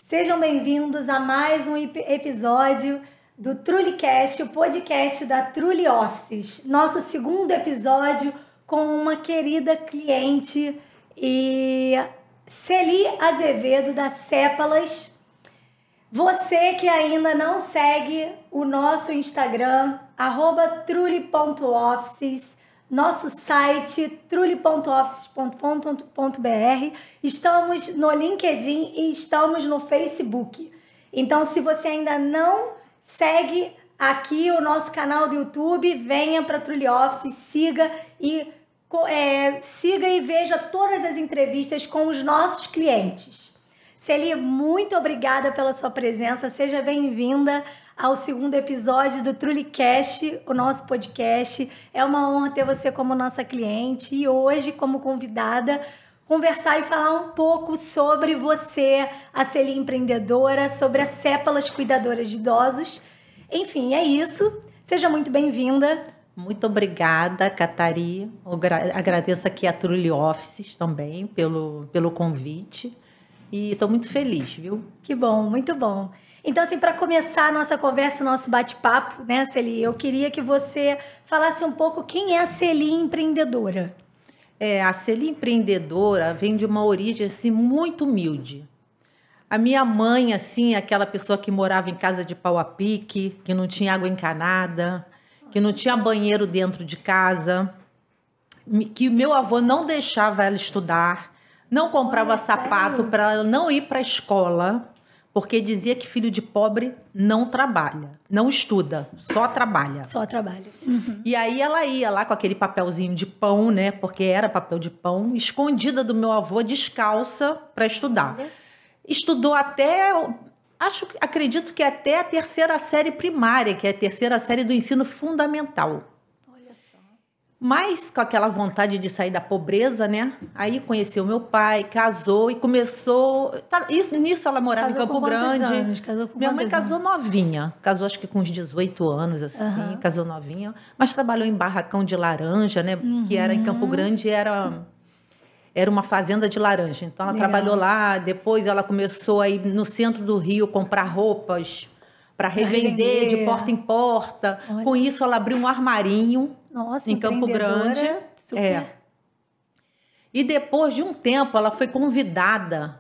Sejam bem-vindos a mais um episódio do TrulyCast, o podcast da Truly Offices. Nosso segundo episódio com uma querida cliente e Celi Azevedo da Sépalas. Você que ainda não segue o nosso Instagram, @truly.offices, nosso site truly.offices.com.br, estamos no LinkedIn e estamos no Facebook. Então, se você ainda não segue aqui o nosso canal do YouTube, venha para Truly Offices, siga e veja todas as entrevistas com os nossos clientes. Celi, muito obrigada pela sua presença, seja bem-vinda ao segundo episódio do TrulyCast, o nosso podcast. É uma honra ter você como nossa cliente e hoje, como convidada, conversar e falar um pouco sobre você, a Celi empreendedora, sobre a Sépalas Cuidadoras de Idosos. Enfim, é isso. Seja muito bem-vinda. Muito obrigada, Catari. Agradeço aqui a Truly Offices também pelo convite. E estou muito feliz, viu? Que bom, muito bom. Então, assim, para começar a nossa conversa, o nosso bate-papo, né, Celi? Eu queria que você falasse um pouco quem é a Celi empreendedora. A Celi empreendedora vem de uma origem, assim, muito humilde. A minha mãe, assim, aquela pessoa que morava em casa de pau a pique, que não tinha água encanada, que não tinha banheiro dentro de casa, que meu avô não deixava ela estudar, não comprava sapato para ela não ir para a escola, porque dizia que filho de pobre não trabalha, não estuda, só trabalha. Só trabalha. Uhum. E aí ela ia lá com aquele papelzinho de pão, né? Porque era papel de pão, escondida do meu avô, descalça, para estudar. Estudou até, acredito que até a terceira série primária, que é a terceira série do ensino fundamental. Mas com aquela vontade de sair da pobreza, né? Aí conheceu meu pai, casou e começou... Nisso ela morava em Campo Grande. Anos? Casou com minha mãe casou novinha. Casou acho que com uns 18 anos, assim. Casou novinha. Mas trabalhou em barracão de laranja, né? Que era em Campo Grande, era uma fazenda de laranja. Então ela trabalhou lá. Depois ela começou a ir no centro do Rio comprar roupas para revender de porta em porta. Olha. Com isso ela abriu um armarinho. Nossa, em Campo Grande. Super. E depois de um tempo, ela foi convidada.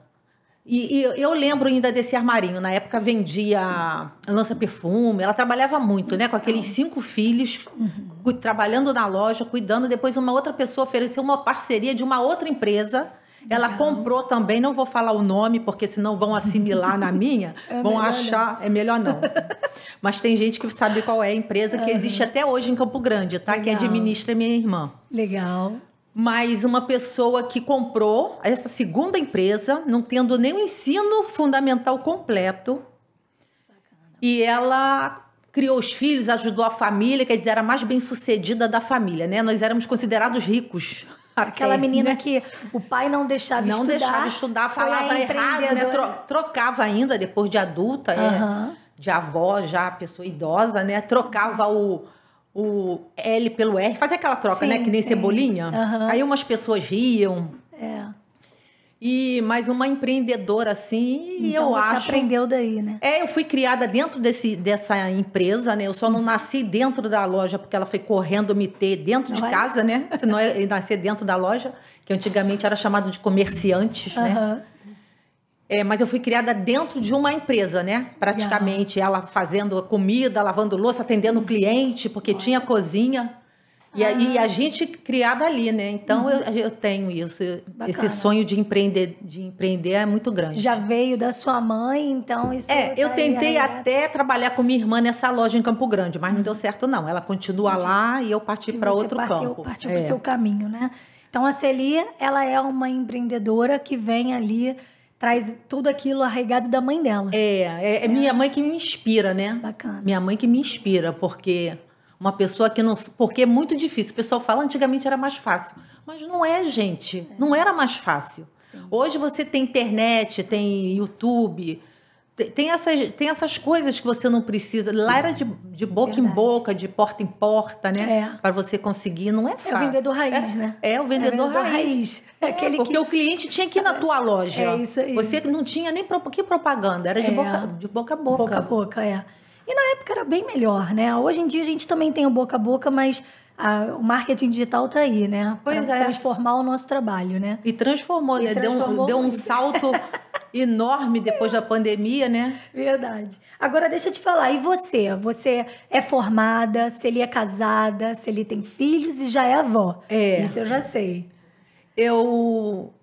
E eu lembro ainda desse armarinho. Na época vendia lança-perfume. Ela trabalhava muito, né? Com aqueles 5 filhos, trabalhando na loja, cuidando. Depois uma outra pessoa ofereceu uma parceria de uma outra empresa. Ela comprou também, não vou falar o nome, porque senão vão assimilar na minha, vão achar... É melhor não. Mas tem gente que sabe qual é a empresa que existe até hoje em Campo Grande, tá? Legal. Que administra minha irmã. Legal. Mas uma pessoa que comprou essa segunda empresa, não tendo nem o ensino fundamental completo. Bacana. E ela criou os filhos, ajudou a família, quer dizer, era a mais bem-sucedida da família, né? Nós éramos considerados ricos. Aquela menina que o pai não deixava estudar. Não deixava estudar, falava errado, né? Trocava ainda, depois de adulta, de avó, já pessoa idosa, né? Trocava o L pelo R, fazia aquela troca, né? Que nem cebolinha. Aí umas pessoas riam. E mais uma empreendedora, assim, e então eu acho... você aprendeu daí, né? Eu fui criada dentro dessa empresa, né? Eu só não nasci dentro da loja, porque ela foi correndo me ter dentro de casa, né? Senão eu ia nascer dentro da loja, que antigamente era chamado de comerciantes, né? Mas eu fui criada dentro de uma empresa, né? Praticamente, ela fazendo comida, lavando louça, atendendo o cliente, porque tinha cozinha. E a gente criada ali, né? Então, eu tenho isso. Bacana. Esse sonho de empreender é muito grande. Já veio da sua mãe, então isso... eu tentei até trabalhar com minha irmã nessa loja em Campo Grande, mas não deu certo, não. Ela continua lá e eu parti para outro campo. Partiu para o seu caminho, né? Então, a Celi, ela é uma empreendedora que vem ali, traz tudo aquilo arraigado da mãe dela. É minha mãe que me inspira, né? Bacana. Minha mãe que me inspira, porque... Uma pessoa que não... Porque é muito difícil. O pessoal fala, antigamente era mais fácil. Mas não é, gente. Não era mais fácil. Sim. Hoje você tem internet, tem YouTube, Tem essas coisas que você não precisa. Lá era de boca em boca, de porta em porta, né? Para você conseguir, não é fácil. É o vendedor raiz, né? É o vendedor raiz. Porque o cliente tinha que ir na tua loja. É isso aí. Você não tinha nem que propaganda, era de boca a boca. Boca a boca, é. E na época era bem melhor, né? Hoje em dia a gente também tem o boca a boca, mas o marketing digital tá aí, né? Para transformar o nosso trabalho, né? E transformou, né? Deu um salto enorme depois da pandemia, né? Verdade. Agora, deixa eu te falar, e você? Você é formada, se ele é casada, se ele tem filhos e já é avó. Isso eu já sei. Eu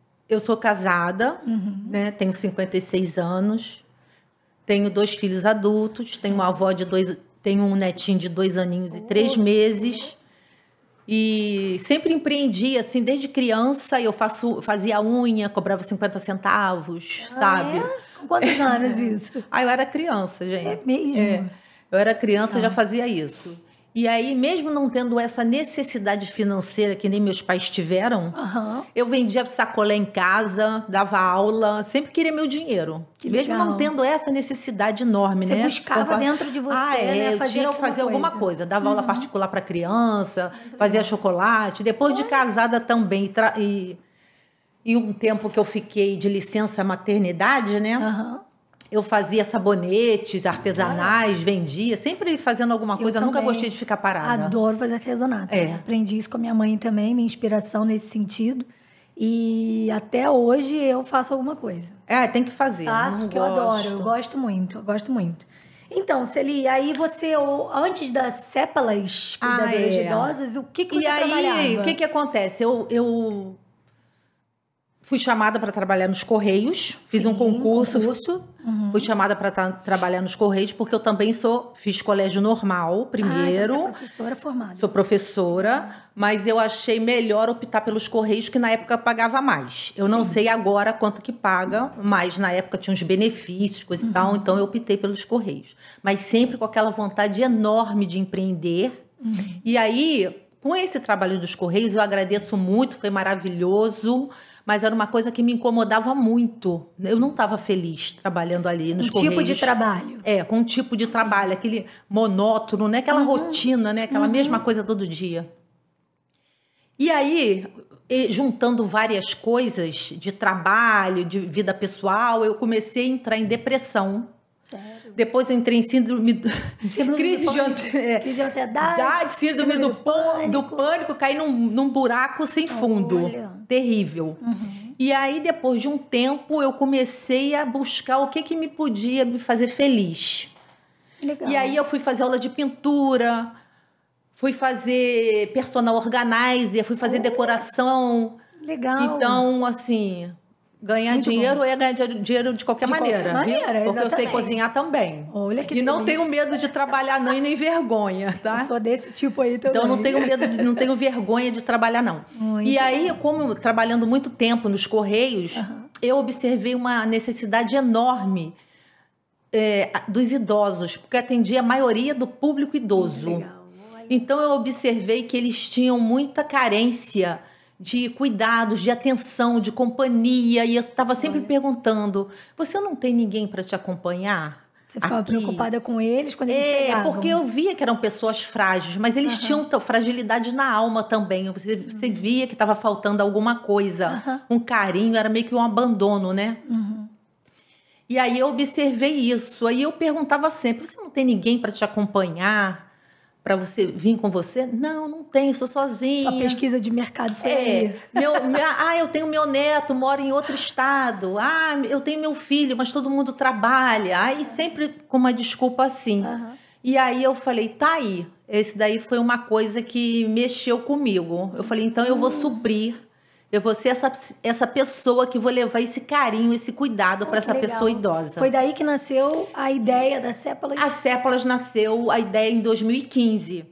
sou casada, né? Tenho 56 anos, tenho 2 filhos adultos, tenho uma avó tenho um netinho de 2 aninhos e 3 meses. E sempre empreendi, assim, desde criança, eu fazia unha, cobrava 50 centavos, sabe? Com quantos anos isso? Eu era criança, gente. É mesmo? Eu era criança, já fazia isso. E aí, mesmo não tendo essa necessidade financeira que nem meus pais tiveram, eu vendia sacolé em casa, dava aula, sempre queria meu dinheiro. Mesmo não tendo essa necessidade enorme, né? Você buscava dentro de você, né? Eu tinha que fazer alguma coisa. Dava aula particular para criança, fazia chocolate. Depois de casada também. E um tempo que eu fiquei de licença maternidade, né? Eu fazia sabonetes artesanais, vendia, sempre fazendo alguma coisa. Eu nunca gostei de ficar parada. Adoro fazer artesanato. Aprendi isso com a minha mãe também, minha inspiração nesse sentido. E até hoje eu faço alguma coisa. Tem que fazer. Faço, que eu adoro. Eu gosto muito, Então, Celi, aí você, antes das Sépalas Cuidadoras de Idosas, o que você trabalhava? E aí, o que acontece? Eu fui chamada para trabalhar nos Correios, fiz um concurso. Fui chamada para trabalhar nos Correios, porque eu também fiz colégio normal primeiro. Então você é professora formada. Sou professora, mas eu achei melhor optar pelos Correios, que na época pagava mais. Eu não sei agora quanto que paga, mas na época tinha uns benefícios, coisa e tal, então eu optei pelos Correios. Mas sempre com aquela vontade enorme de empreender. E aí, com esse trabalho dos Correios, eu agradeço muito, foi maravilhoso. Mas era uma coisa que me incomodava muito. Eu não estava feliz trabalhando ali nos Correios. Um tipo de trabalho. Com um tipo de trabalho, aquele monótono, né? Aquela rotina, né? Aquela mesma coisa todo dia. E aí, juntando várias coisas de trabalho, de vida pessoal, eu comecei a entrar em depressão. Sério? Depois eu entrei em crise de ansiedade, síndrome do pânico, caí num buraco sem fundo. Terrível. E aí, depois de um tempo, eu comecei a buscar o que me podia me fazer feliz. Legal. E aí eu fui fazer aula de pintura, fui fazer personal organizer, fui fazer decoração. Legal. Então, assim, ganhar muito dinheiro bom. É ganhar dinheiro de qualquer maneira, viu? Porque exatamente. Eu sei cozinhar também. Olha que não tenho medo de trabalhar não e nem vergonha, tá? Eu sou desse tipo aí também. Então não tenho vergonha de trabalhar não. Muito e aí, como trabalhando muito tempo nos Correios, eu observei uma necessidade enorme dos idosos, porque atendia a maioria do público idoso. Legal. Então eu observei que eles tinham muita carência de cuidados, de atenção, de companhia. E eu estava sempre perguntando, você não tem ninguém para te acompanhar? Você ficava preocupada com eles quando eles chegavam? Porque eu via que eram pessoas frágeis, mas eles tinham fragilidade na alma também. Você via que estava faltando alguma coisa, um carinho, era meio que um abandono, né? E aí eu observei isso. Aí eu perguntava sempre, você não tem ninguém para te acompanhar? Para você vir com você? Não tenho, sou sozinha. Sua pesquisa de mercado foi aí. Eu tenho meu neto, mora em outro estado. Eu tenho meu filho, mas todo mundo trabalha. Aí sempre com uma desculpa assim. E aí eu falei, tá aí. Esse daí foi uma coisa que mexeu comigo. Eu falei, então eu vou suprir. Eu vou ser essa pessoa que vou levar esse carinho, esse cuidado para essa pessoa idosa. Foi daí que nasceu a ideia da Sépalas? A Sépalas nasceu, a ideia em 2015,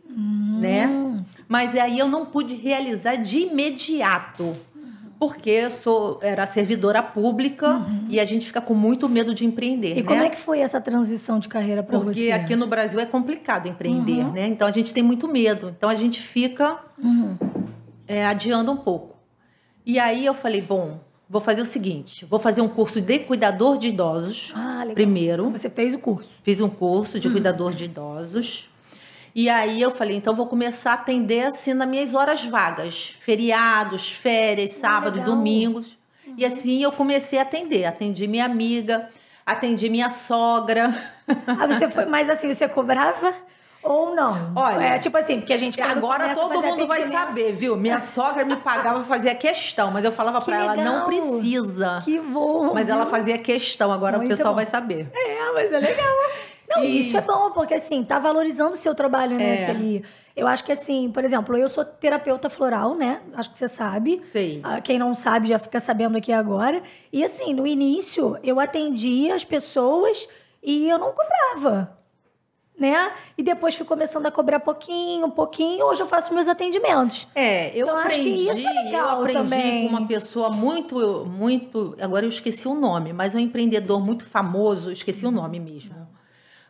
né? Mas aí eu não pude realizar de imediato, porque era servidora pública e a gente fica com muito medo de empreender, E como é que foi essa transição de carreira para você? Porque aqui no Brasil é complicado empreender, né? Então a gente tem muito medo. Então a gente fica adiando um pouco. E aí eu falei, bom, vou fazer o seguinte, vou fazer um curso de cuidador de idosos, Legal. primeiro. Então, você fez o curso. Fiz um curso de cuidador de idosos. E aí eu falei, então vou começar a atender assim nas minhas horas vagas. Feriados, férias, sábado e legal. domingos. E assim eu comecei a atender. Atendi minha amiga, atendi minha sogra. Você foi, mas assim, você cobrava ou não? Olha, tipo assim, porque a gente quando agora começa a todo fazer mundo vai atendimento- saber, viu? Minha sogra me pagava, fazia questão, mas eu falava Que pra ela, legal. não precisa. Que bom. Mas ela fazia questão, agora Muito o pessoal bom. vai saber. Mas é legal. Não, E- isso é bom, porque assim, tá valorizando o seu trabalho, né, Celi? Eu acho que assim, por exemplo, eu sou terapeuta floral, né? Acho que você sabe. Sei. Quem não sabe já fica sabendo aqui agora. E assim, no início, eu atendia as pessoas e eu não cobrava, né? E depois fui começando a cobrar pouquinho. Hoje eu faço meus atendimentos. Eu Então, acho que aprendi, isso é legal eu aprendi também. com uma pessoa muito, agora eu esqueci o nome, mas um empreendedor muito famoso, esqueci o nome mesmo.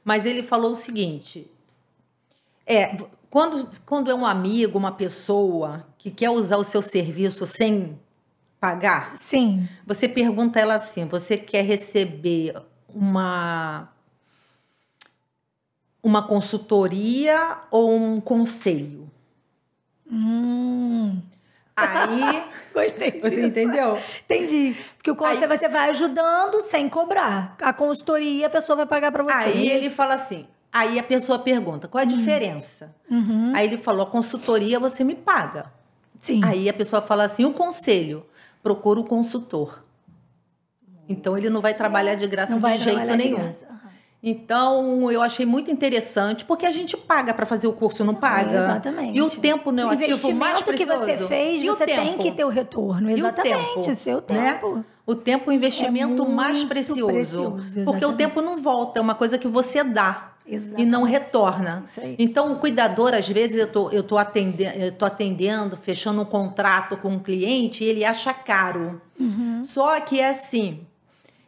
Mas ele falou o seguinte, quando é um amigo, uma pessoa que quer usar o seu serviço sem pagar, Sim. você pergunta a ela assim, você quer receber uma consultoria ou um conselho? Aí, Gostei você disso. entendeu? Entendi. Porque o conselho você vai ajudando sem cobrar. A consultoria a pessoa vai pagar pra você. Aí Isso. ele fala assim, aí a pessoa pergunta, qual é a diferença? Aí ele falou, a consultoria você me paga. Sim. Aí a pessoa fala assim, o conselho, procura o consultor. Então ele não vai trabalhar de graça Não vai de jeito trabalhar de nenhum. graça. Aham. Então, eu achei muito interessante, porque a gente paga para fazer o curso, não paga? Exatamente. E o tempo não é o o ativo mais investimento precioso. que você fez, E o você tem tempo? que ter o retorno. E o Exatamente, tempo, o seu né? tempo. O tempo é o investimento muito mais precioso. precioso, Porque o exatamente. tempo não volta, é uma coisa que você dá e Exatamente. não retorna. Isso aí. Então, o cuidador, às vezes, eu tô atendendo, fechando um contrato com um cliente e ele acha caro. Só que é assim,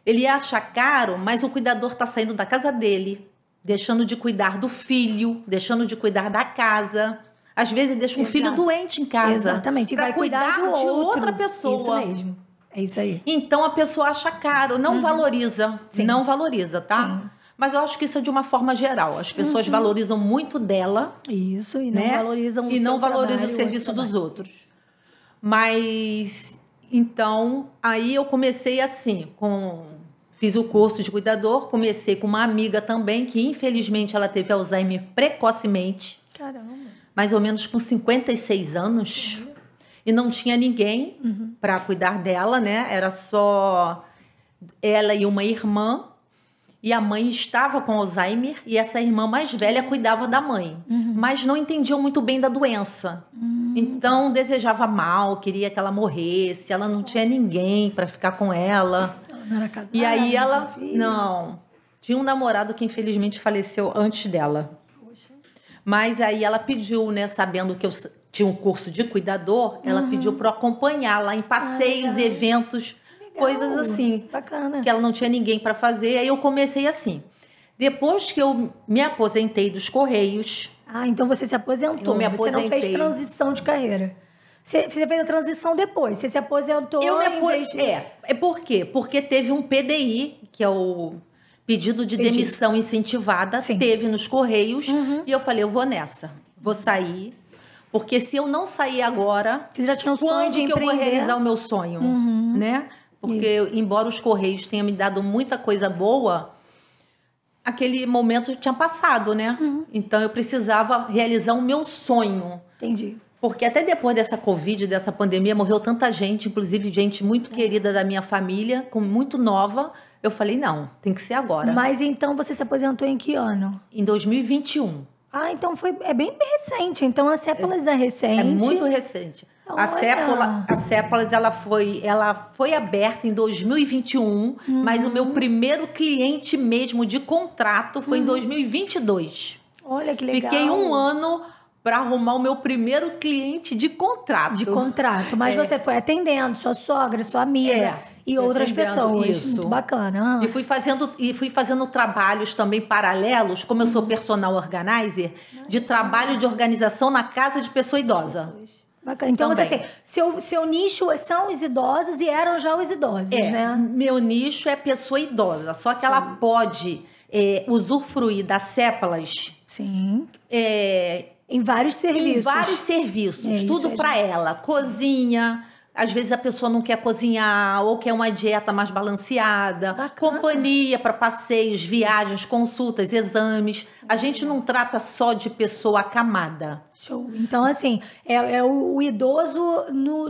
ele acha caro, mas o cuidador está saindo da casa dele, deixando de cuidar do filho, deixando de cuidar da casa. Às vezes deixa um filho doente em casa. Exatamente. E para vai cuidar do de outro. outra pessoa. Isso mesmo. É isso aí. Então a pessoa acha caro, não valoriza. Sim. Não valoriza, tá? Sim. Mas eu acho que isso é de uma forma geral. As pessoas valorizam muito dela, Isso, e não né? valorizam o E seu não valorizam trabalho, o serviço outro dos trabalho. outros. Mas então, aí eu comecei assim, fiz o curso de cuidador, comecei com uma amiga também, que infelizmente ela teve Alzheimer precocemente, Caramba. mais ou menos com 56 anos, e não tinha ninguém para cuidar dela, né? Era só ela e uma irmã, e a mãe estava com Alzheimer, e essa irmã mais velha cuidava da mãe, mas não entendiam muito bem da doença. Então, desejava mal, queria que ela morresse, ela não tinha ninguém para ficar com ela. Ela não era casada, E aí ela, não tinha filho. não, tinha um namorado que infelizmente faleceu antes dela. Poxa. Mas aí ela pediu, né, sabendo que eu tinha um curso de cuidador, ela pediu para acompanhar lá em passeios, legal. eventos, Legal. coisas assim, Bacana. que ela não tinha ninguém para fazer. Aí eu comecei assim. Depois que eu me aposentei dos Correios, Então você se aposentou. Eu me Você não fez aposentei. transição de carreira. Você fez a transição depois. Você se aposentou. eu me em vez de- por quê? Porque teve um PDI, que é o pedido de Pedido. demissão incentivada, Sim. teve nos Correios, e eu falei, eu vou nessa, vou sair, porque se eu não sair agora, Você já tinha um sonho quando de que eu vou empreender? realizar o meu sonho, né? Porque embora os Correios tenham me dado muita coisa boa, aquele momento tinha passado, né? Então eu precisava realizar o meu sonho. Entendi. Porque até depois dessa Covid, dessa pandemia, morreu tanta gente, inclusive gente muito querida da minha família, muito nova. Eu falei, não, tem que ser agora. Mas então você se aposentou em que ano? Em 2021. Então é bem recente. Então a Cépalas é recente. É muito recente. Olha. A Cépalas, ela foi aberta em 2021, mas o meu primeiro cliente mesmo de contrato foi em 2022. Olha que legal. Fiquei um ano para arrumar o meu primeiro cliente de contrato. de contrato. Mas você foi atendendo sua sogra, sua amiga e fui outras atendendo, pessoas. isso. Muito bacana. E fui fazendo trabalhos também paralelos, como eu sou personal organizer, de trabalho de organização na casa de pessoa idosa. Bacana. Então, também. assim, seu nicho são os idosos e eram já os idosos, né? Meu nicho é pessoa idosa, só que ela pode usufruir das sépalas Sim. Em vários serviços. em vários serviços, É, tudo isso para ela. Cozinha, às vezes a pessoa não quer cozinhar ou quer uma dieta mais balanceada. Bacana. Companhia para passeios, viagens, consultas, exames. A gente não trata só de pessoa acamada. Show. Então, assim, é o idoso no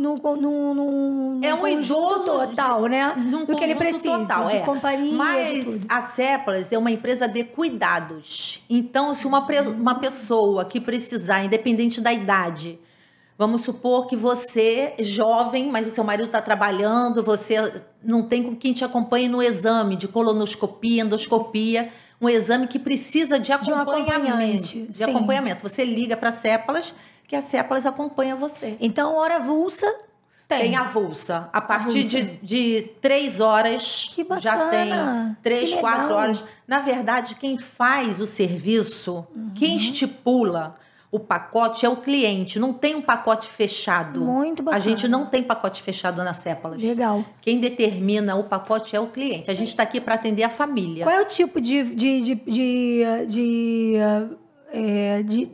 É um conjunto idoso total, né? Num Do que ele conjunto precisa, total, de companhia, de Mas tudo. a Sépalas é uma empresa de cuidados. Então, se uma pessoa que precisar, independente da idade, vamos supor que você, jovem, mas o seu marido está trabalhando, você não tem com quem te acompanhe no exame de colonoscopia, endoscopia, um exame que precisa de um acompanhamento. acompanhante, De sim. acompanhamento. Você liga para a Sépalas, que a Sépalas acompanha você. Então, hora avulsa Tem avulsa. A partir de 3 horas Que bacana. já tem 3, Que 4 legal. horas. Na verdade, quem faz o serviço, quem estipula o pacote é o cliente. Não tem um pacote fechado. Muito bacana. A gente não tem pacote fechado na Sépalas. Legal. Quem determina o pacote é o cliente. A gente está aqui para atender a família. Qual é o tipo de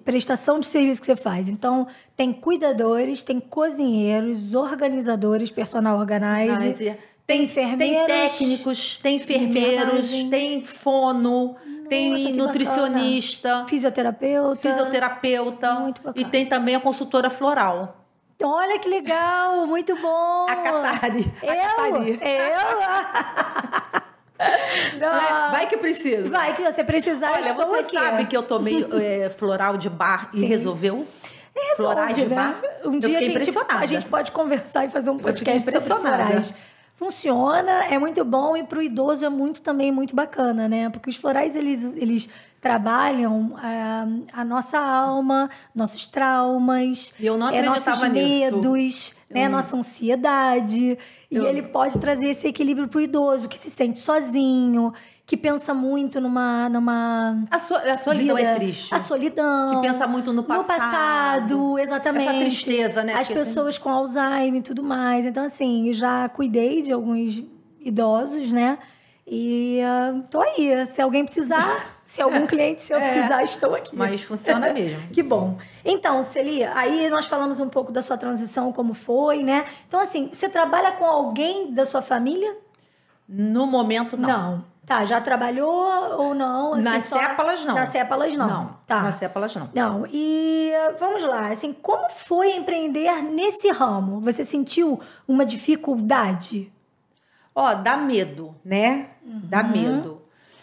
prestação de serviço que você faz? Então, tem cuidadores, tem cozinheiros, organizadores, personal organizer, tem enfermeiros. Tem técnicos, tem enfermeiros, enfermagem. tem fono, tem que nutricionista. Fisioterapeuta. Muito bacana. E tem também a consultora floral. Olha que legal, muito bom. A Catari. Não. Vai que precisa. Vai que você precisar, Olha, estou você aqui. sabe que eu tomei floral de bar e resolveu? Resolve, Florais de né? bar? Um Eu dia fiquei impressionada. a gente pode conversar e fazer um fiquei podcast sobre impressionada. florais. Funciona, é muito bom e para o idoso é também muito bacana, né? Porque os florais, eles trabalham a nossa alma, nossos traumas, E eu não nossos acreditava nisso. medos, né? Nossa ansiedade. E ele pode trazer esse equilíbrio para o idoso, que se sente sozinho, que pensa muito numa A solidão vida. é triste. A solidão. Que pensa muito no passado. No passado, exatamente. Essa tristeza, né? As Porque pessoas com Alzheimer e tudo mais. Então, assim, eu já cuidei de alguns idosos, né? E tô aí. Se alguém precisar, se algum cliente seu precisar, estou aqui. Mas funciona mesmo. Que bom. Então, Celi, aí nós falamos um pouco da sua transição, como foi, né? Então, assim, você trabalha com alguém da sua família? No momento, não. Tá, já trabalhou ou não? Assim, Nas Sépalas, não. Nas Sépalas, não. Não, Tá. nas Sépalas, não. Não, e vamos lá, assim, como foi empreender nesse ramo? Você sentiu uma dificuldade? Ó, dá medo, né? Dá medo.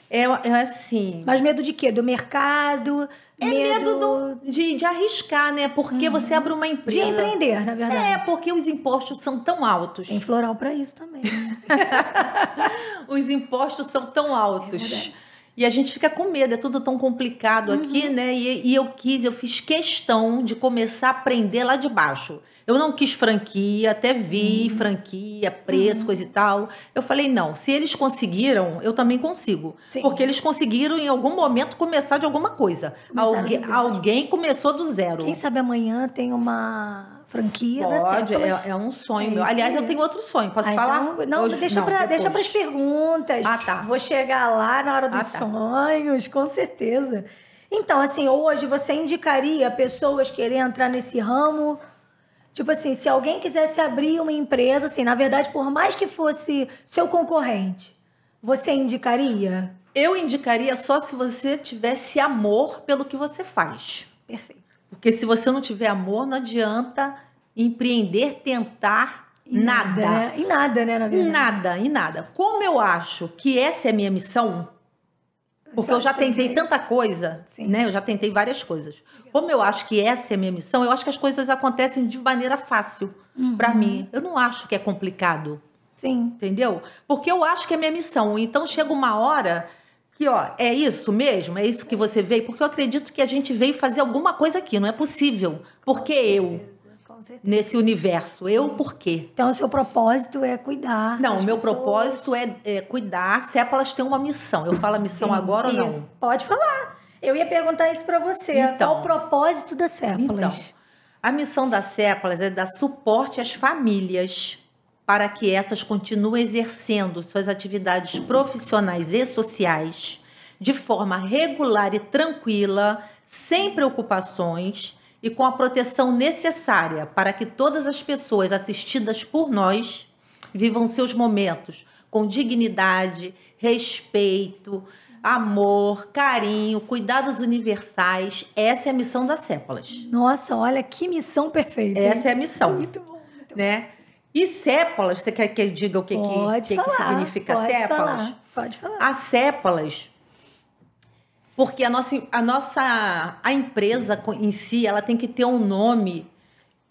É assim... Mas medo de quê? Do mercado? É medo de arriscar, né? Porque você abre uma de empresa... empreender, na verdade. É, porque os impostos são tão altos. Tem floral pra isso também. Os impostos são tão altos. verdade. E a gente fica com medo, é tudo tão complicado aqui, né? E eu fiz questão de começar a aprender lá de baixo. Eu não quis franquia, até vi franquia, preço, coisa e tal. Eu falei, não, se eles conseguiram, eu também consigo. Sim. Porque eles conseguiram, em algum momento, começar de alguma coisa. Começaram do zero. Alguém começou do zero. Quem sabe amanhã tem uma franquia da Pode, Sépalas. é um sonho É meu. isso Aliás, aí. eu tenho outro sonho. Posso Ah, falar? então, não, Hoje? deixa para depois. as perguntas. Ah, tá. Vou chegar lá na hora dos Ah, tá. sonhos, com certeza. Então, assim, hoje você indicaria pessoas querer entrar nesse ramo? Tipo assim, se alguém quisesse abrir uma empresa, assim, na verdade, por mais que fosse seu concorrente, você indicaria? Eu indicaria só se você tivesse amor pelo que você faz. Perfeito. Porque se você não tiver amor, não adianta empreender, tentar nada. Né? E nada, né, na verdade? E nada. Como eu acho que essa é a minha missão, porque eu já tentei tanta coisa, Sim. né? Eu já tentei várias coisas. Como eu acho que essa é a minha missão, eu acho que as coisas acontecem de maneira fácil para mim. Eu não acho que é complicado, Sim. entendeu? Porque eu acho que é minha missão. Então chega uma hora que, ó, é isso mesmo? É isso que você veio? Porque eu acredito que a gente veio fazer alguma coisa aqui, não é possível. Porque eu, Com certeza. nesse universo, eu por quê? Então, o seu propósito é cuidar. Não, das o meu pessoas. propósito é cuidar. Sépalas têm uma missão. Eu falo a missão agora ou não? Isso. Pode falar. Eu ia perguntar isso pra você. Então. Qual o propósito das Sépalas? Então, A missão da Sépalas é dar suporte às famílias para que essas continuem exercendo suas atividades profissionais e sociais de forma regular e tranquila, sem preocupações e com a proteção necessária para que todas as pessoas assistidas por nós vivam seus momentos com dignidade, respeito, amor, carinho, cuidados universais. Essa é a missão da Sépalas. Nossa, olha que missão perfeita. Essa é a missão. Muito bom. Né? E Sépalas, você quer que eu diga o que significa Sépalas? Pode falar. A Sépalas, porque a empresa em si, ela tem que ter um nome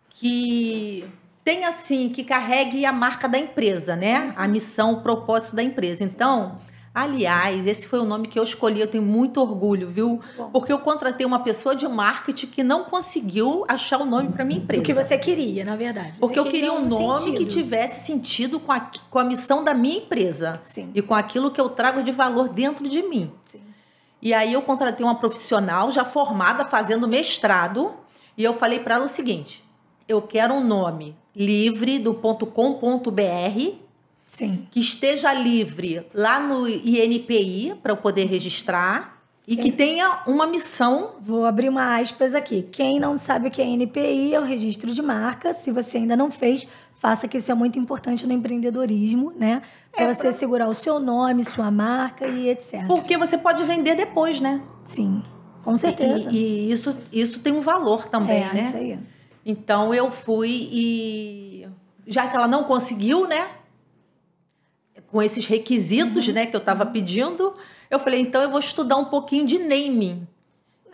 que tem assim, que carregue a marca da empresa, né? A missão, o propósito da empresa. Então, aliás, esse foi o nome que eu escolhi, eu tenho muito orgulho, viu? Bom. Porque eu contratei uma pessoa de marketing que não conseguiu achar o nome para minha empresa. O que você queria, na verdade. Porque eu queria um nome que tivesse sentido com a missão da minha empresa. Sim. E com aquilo que eu trago de valor dentro de mim. Sim. E aí eu contratei uma profissional já formada, fazendo mestrado, e eu falei para ela o seguinte: eu quero um nome livre do .com.br, sim, que esteja livre lá no INPI para eu poder registrar e que tenha uma missão. Vou abrir uma aspas aqui. Quem não sabe o que é INPI é o registro de marca. Se você ainda não fez, faça, que isso é muito importante no empreendedorismo, né? Para você segurar o seu nome, sua marca e etc. Porque você pode vender depois, né? Sim, com certeza. E isso tem um valor também, né? Isso aí. Então eu fui e... já que ela não conseguiu, né? Com esses requisitos, né, que eu estava pedindo, eu falei, então eu vou estudar um pouquinho de naming,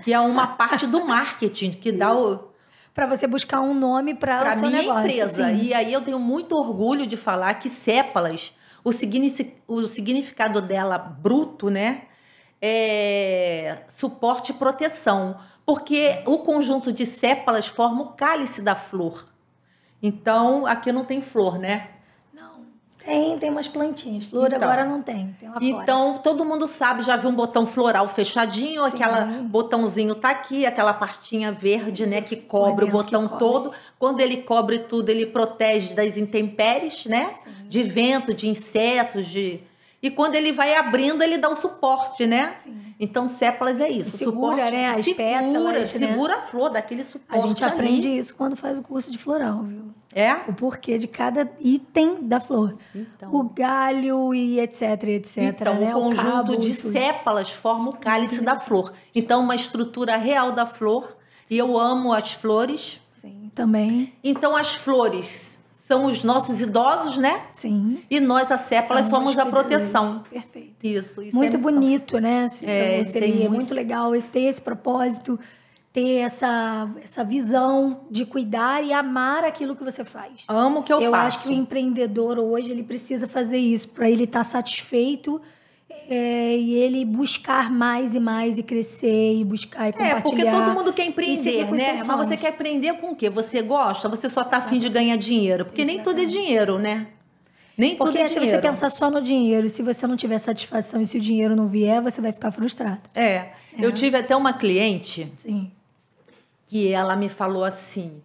que é uma parte do marketing, que dá o... Para você buscar um nome para o seu minha negócio. Empresa. Sim. E aí eu tenho muito orgulho de falar que Sépalas, o significado dela bruto, né, é suporte e proteção. Porque o conjunto de sépalas forma o cálice da flor. Então, aqui não tem flor, né? Tem umas plantinhas. Flor então, agora não tem lá fora. Então, todo mundo sabe, já viu um botão floral fechadinho, aquela botãozinho tá aqui, aquela partinha verde, né, que cobre o botão todo. Quando ele cobre tudo, ele protege das intempéries, né? Sim. De vento, de insetos, E quando ele vai abrindo, ele dá o suporte, né? Sim. Então, sépalas é isso. Segura, suporte, né? As pétalas, segura a flor, daquele suporte. A gente aprende isso quando faz o curso de floral, viu? É? O porquê de cada item da flor. Então. O galho e etc, etc. Então, né? o conjunto de sépalas forma o cálice da flor. Então, uma estrutura real da flor. E eu amo as flores. Sim, também. Então, as flores são os nossos idosos, né? Sim. E nós, as sépalas, somos a proteção. Perfeito. Isso muito bonito, né? É muito legal ter esse propósito, ter essa visão de cuidar e amar aquilo que você faz. Amo o que eu faço. Eu acho que o empreendedor hoje, ele precisa fazer isso para ele estar satisfeito e ele buscar mais e mais e crescer e buscar e compartilhar. Porque todo mundo quer empreender, né? Mas você quer empreender com o quê? Você gosta? Você só tá afim de ganhar dinheiro? Porque nem tudo é dinheiro, né? Nem tudo é dinheiro. Porque se você pensar só no dinheiro, se você não tiver satisfação e se o dinheiro não vier, você vai ficar frustrado. Eu tive até uma cliente... Sim. Que ela me falou assim,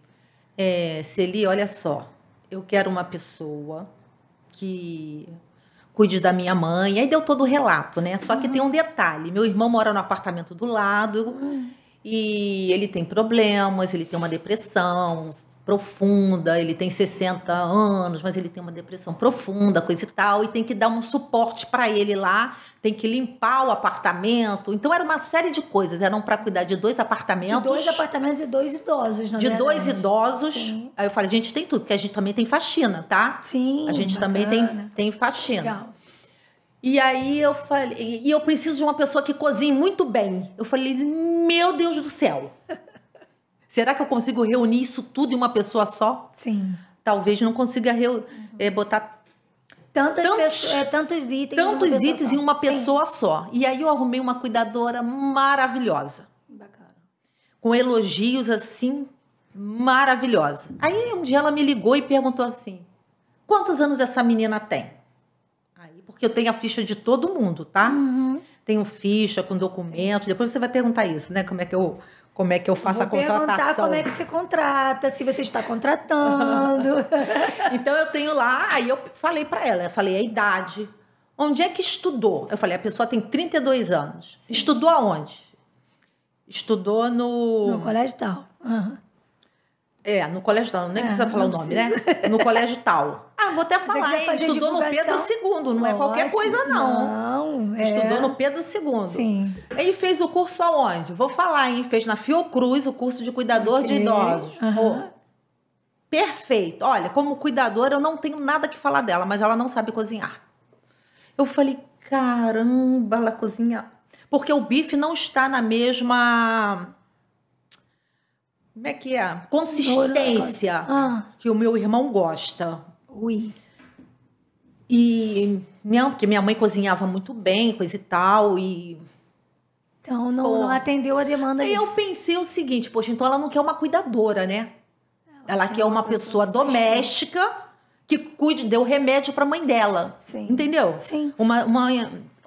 Celi, olha só, eu quero uma pessoa que cuide da minha mãe. Aí deu todo o relato, né? Só que tem um detalhe, meu irmão mora no apartamento do lado e ele tem problemas, ele tem uma depressão profunda, ele tem 60 anos, mas ele tem uma depressão profunda, coisa e tal, e tem que dar um suporte para ele lá, tem que limpar o apartamento. Então, era uma série de coisas, eram para cuidar de 2 apartamentos. De 2 apartamentos e 2 idosos, na verdade. De 2 idosos. Sim. Aí eu falei, a gente tem tudo, porque a gente também tem faxina, tá? Sim, a gente também tem faxina. Legal. E aí eu falei, e eu preciso de uma pessoa que cozinhe muito bem. Eu falei, meu Deus do céu. Será que eu consigo reunir isso tudo em uma pessoa só? Sim. Talvez não consiga botar tantos itens em uma pessoa só. E aí eu arrumei uma cuidadora maravilhosa. Bacana. Com elogios, assim, maravilhosa. Aí um dia ela me ligou e perguntou assim, quantos anos essa menina tem? Aí, porque eu tenho a ficha de todo mundo, tá? Tenho ficha com documentos. Depois você vai perguntar isso, né? Como é que eu como é que eu faço a contratação. Perguntar como é que você contrata, se você está contratando. Então eu tenho lá, aí eu falei para ela, eu falei a idade, onde é que estudou? Eu falei, a pessoa tem 32 anos. Sim. Estudou aonde? Estudou no colégio tal. Uhum. No colégio tal, nem precisa falar o nome, né? No colégio tal. Vou até falar, estudou no Pedro II, não é qualquer coisa, não. Não, Estudou no Pedro II. Sim. Ele fez o curso aonde? Vou falar, hein? Fez na Fiocruz o curso de cuidador de idosos. Uhum. Perfeito. Olha, como cuidadora, eu não tenho nada que falar dela, mas ela não sabe cozinhar. Eu falei, caramba, ela cozinha... Porque o bife não está na mesma... Como é que é? Consistência que o meu irmão gosta. Ui. E porque minha mãe cozinhava muito bem, coisa e tal, e... Então não atendeu a demanda. Aí eu pensei o seguinte, poxa, então ela não quer uma cuidadora, né? Ela quer uma pessoa doméstica que cuide, dê o remédio para a mãe dela. Sim. Entendeu? Sim. Uma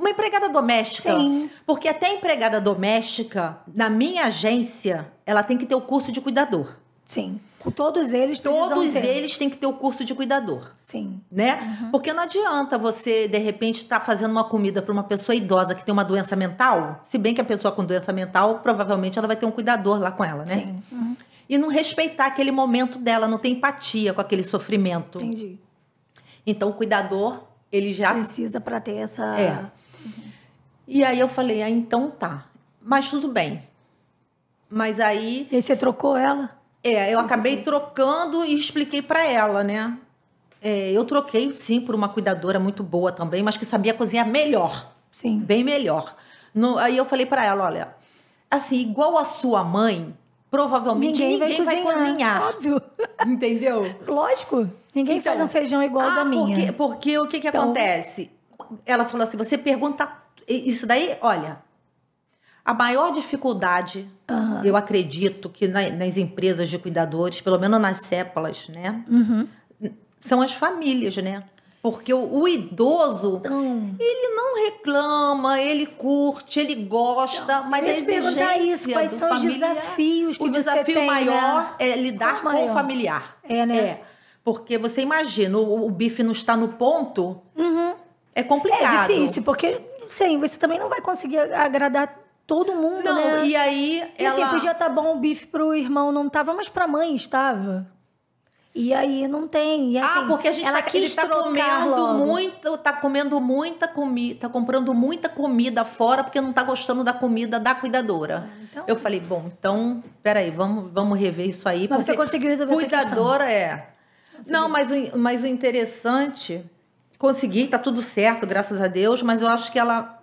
empregada doméstica. Sim. Porque até a empregada doméstica, na minha agência, ela tem que ter o curso de cuidador. Sim. Todos eles têm que ter o curso de cuidador. Sim. Né? Uhum. Porque não adianta você, de repente, estar fazendo uma comida para uma pessoa idosa que tem uma doença mental, se bem que a pessoa com doença mental, provavelmente ela vai ter um cuidador lá com ela, né? Sim. Uhum. E não respeitar aquele momento dela, não ter empatia com aquele sofrimento. Entendi. Então, o cuidador, ele já... Precisa para ter essa... E aí eu falei, então tá. Mas tudo bem. Mas aí... E aí você trocou ela? Eu acabei trocando e expliquei para ela, né? Eu troquei, sim, por uma cuidadora muito boa também, mas que sabia cozinhar melhor. Sim. Bem melhor. Aí eu falei para ela, olha, assim, igual a sua mãe, provavelmente ninguém vai cozinhar. Óbvio. Entendeu? Lógico. Ninguém faz um feijão igual da minha. Porque o que acontece? Ela falou assim, você pergunta... Isso daí, olha... A maior dificuldade, eu acredito, que nas empresas de cuidadores, pelo menos nas CEPALs, né? Uhum. São as famílias, né? Porque o idoso, ele não reclama, ele curte, ele gosta, mas a exigência isso, quais são os desafios que o desafio você tem, maior, né? é lidar com o familiar. Né? Porque você imagina, o bife não está no ponto, é complicado. É difícil, porque, sim, você também não vai conseguir agradar todo mundo, né? E aí assim, podia estar bom o bife pro irmão, não tava, mas pra mãe estava. E aí não tem. E, assim, porque a gente tá comendo muita comida, tá comprando muita comida fora porque não tá gostando da comida da cuidadora. Então... Eu falei, bom, então, peraí, vamos rever isso aí. Mas você conseguiu resolver cuidadora Não, mas o interessante, consegui, tá tudo certo, graças a Deus, mas eu acho que ela...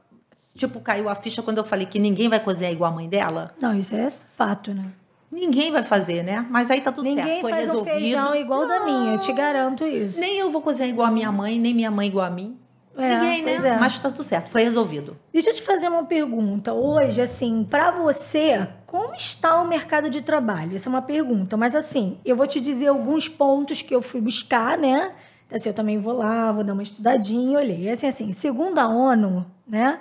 Tipo, caiu a ficha quando eu falei que ninguém vai cozinhar igual a mãe dela. Não, isso é fato, né? Ninguém vai fazer, né? Mas aí tá tudo certo, foi resolvido. Ninguém faz um feijão igual da minha, eu te garanto isso. Nem eu vou cozinhar igual a minha mãe, nem minha mãe igual a mim. Ninguém, né? Mas tá tudo certo, foi resolvido. Deixa eu te fazer uma pergunta. Hoje, assim, pra você, como está o mercado de trabalho? Essa é uma pergunta, mas assim, eu vou te dizer alguns pontos que eu fui buscar, né? Então, assim, eu também vou lá, vou dar uma estudadinha, olhei. Assim, segundo a ONU, né?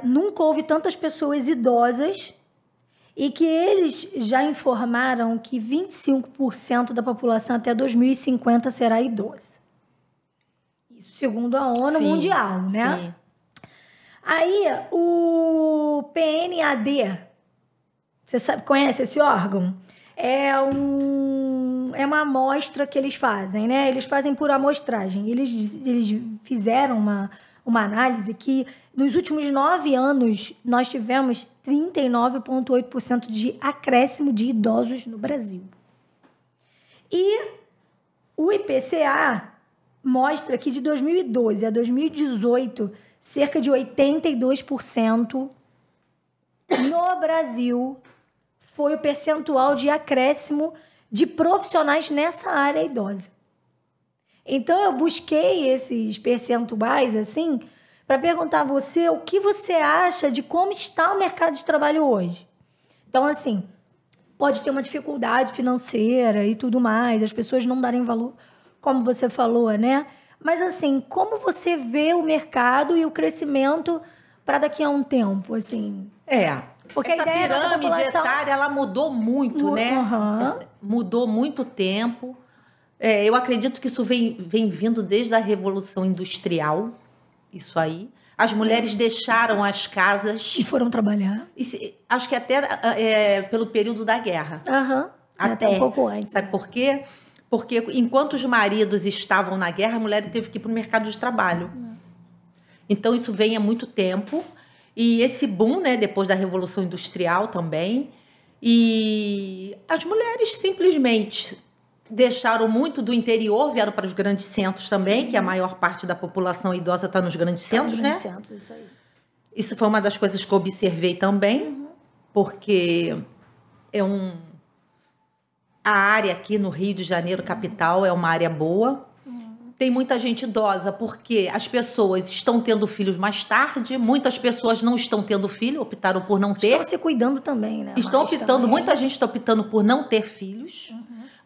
Nunca houve tantas pessoas idosas e que eles já informaram que 25% da população até 2050 será idosa. Isso segundo a ONU Mundial, né? Sim. Aí, o PNAD, você conhece esse órgão? É uma amostra que eles fazem, né? Eles fazem por amostragem. Eles fizeram uma análise que nos últimos 9 anos nós tivemos 39,8% de acréscimo de idosos no Brasil. E o IPCA mostra que de 2012 a 2018, cerca de 82% no Brasil foi o percentual de acréscimo de profissionais nessa área idosa. Então, eu busquei esses percentuais, assim, para perguntar a você o que você acha de como está o mercado de trabalho hoje. Então, assim, pode ter uma dificuldade financeira e tudo mais, as pessoas não darem valor, como você falou, né? Mas, assim, como você vê o mercado e o crescimento para daqui a um tempo, assim? Porque essa a ideia pirâmide população... etária, ela mudou muito, né? Mudou muito tempo. Eu acredito que isso vem vindo desde a Revolução Industrial, isso aí. As mulheres deixaram as casas... E foram trabalhar. Acho que até pelo período da guerra. Até um pouco antes. Sabe por quê? Porque enquanto os maridos estavam na guerra, a mulher teve que ir para o mercado de trabalho. Então, isso vem há muito tempo. E esse boom, né, depois da Revolução Industrial também. E as mulheres simplesmente deixaram muito do interior, vieram para os grandes centros também, que a maior parte da população idosa está nos grandes centros, né? Centros, isso aí. Isso foi uma das coisas que eu observei também, porque a área aqui no Rio de Janeiro, capital, é uma área boa. Tem muita gente idosa, porque as pessoas estão tendo filhos mais tarde, muitas pessoas não estão tendo filho, optaram por não ter. Estão se cuidando também, né? Muita gente está optando por não ter filhos.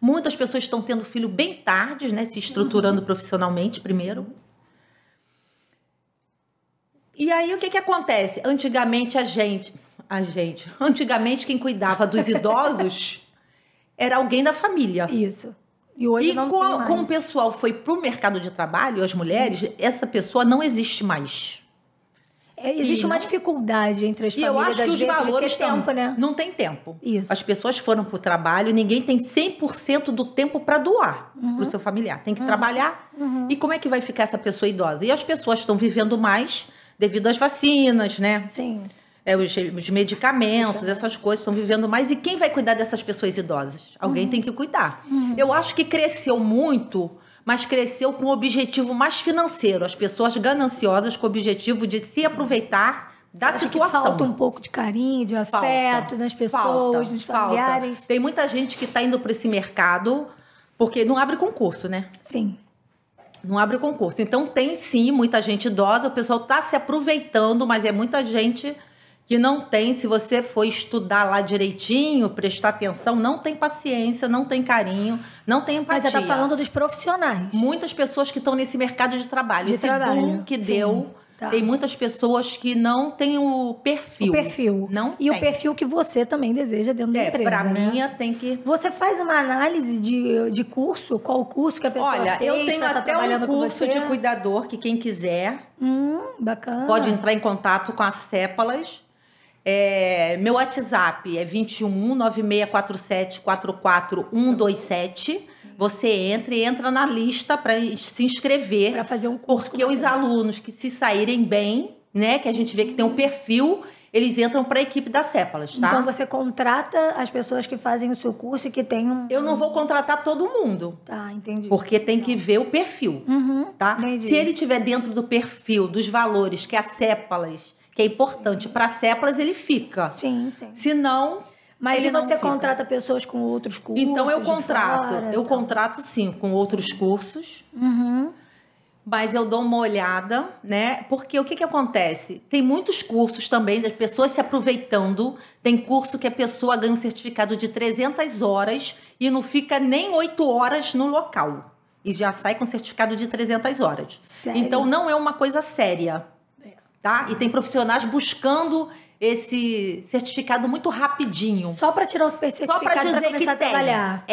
Muitas pessoas estão tendo filho bem tarde, né? Se estruturando profissionalmente primeiro. E aí, o que acontece? Antigamente, antigamente quem cuidava dos idosos era alguém da família. Isso. E hoje não tem mais. Como o pessoal foi para o mercado de trabalho, as mulheres, essa pessoa não existe mais. Existe uma dificuldade entre as famílias, eu acho que os valores tempo, né? Não tem tempo. Isso. As pessoas foram para o trabalho, ninguém tem 100% do tempo para doar para o seu familiar. Tem que trabalhar. E como é que vai ficar essa pessoa idosa? E as pessoas estão vivendo mais devido às vacinas, né? Sim. Os medicamentos, essas coisas, estão vivendo mais. E quem vai cuidar dessas pessoas idosas? Alguém tem que cuidar. Eu acho que cresceu muito, mas cresceu com o objetivo mais financeiro. As pessoas gananciosas com o objetivo de se aproveitar da situação. Que falta um pouco de carinho, de afeto nas pessoas, nos familiares. Tem muita gente que está indo para esse mercado porque não abre concurso, né? Sim. Não abre concurso. Então, tem sim muita gente idosa, o pessoal está se aproveitando, mas é muita gente que não tem. Se você for estudar lá direitinho, prestar atenção, não tem paciência, não tem carinho, não tem empatia. Mas você está falando dos profissionais. Muitas pessoas que estão nesse mercado de trabalho. Esse boom que deu, tem muitas pessoas que não têm o perfil. O perfil. Não e tem. O perfil que você também deseja dentro da empresa, pra né? mim, tem que... Você faz uma análise de curso? Qual o curso que a pessoa fez? Olha, eu tenho até um curso de cuidador, que quem quiser... Bacana. Pode entrar em contato com a Sépalas. Meu WhatsApp é 21 9647 44127. Você entra na lista para se inscrever. Para fazer um curso. Porque os alunos que se saírem bem, né, que a gente vê que tem um perfil, eles entram para a equipe da Sépalas, tá? Então você contrata as pessoas que fazem o seu curso e que tem um... Eu não vou contratar todo mundo. Tá, entendi. Porque tem que ver o perfil, tá? Entendi. Se ele estiver dentro do perfil, dos valores que a Sépalas, que é importante para a Sépalas, ele fica. Sim. Se não... Mas e você contrata pessoas com outros cursos? Então, eu contrato, sim, com outros cursos. Mas eu dou uma olhada, né? Porque o que acontece? Tem muitos cursos também das pessoas se aproveitando. Tem curso que a pessoa ganha um certificado de 300 horas e não fica nem 8 horas no local. E já sai com certificado de 300 horas. Sério? Então, não é uma coisa séria. Tá? E tem profissionais buscando esse certificado muito rapidinho. Só para tirar o certificado para começar a trabalhar.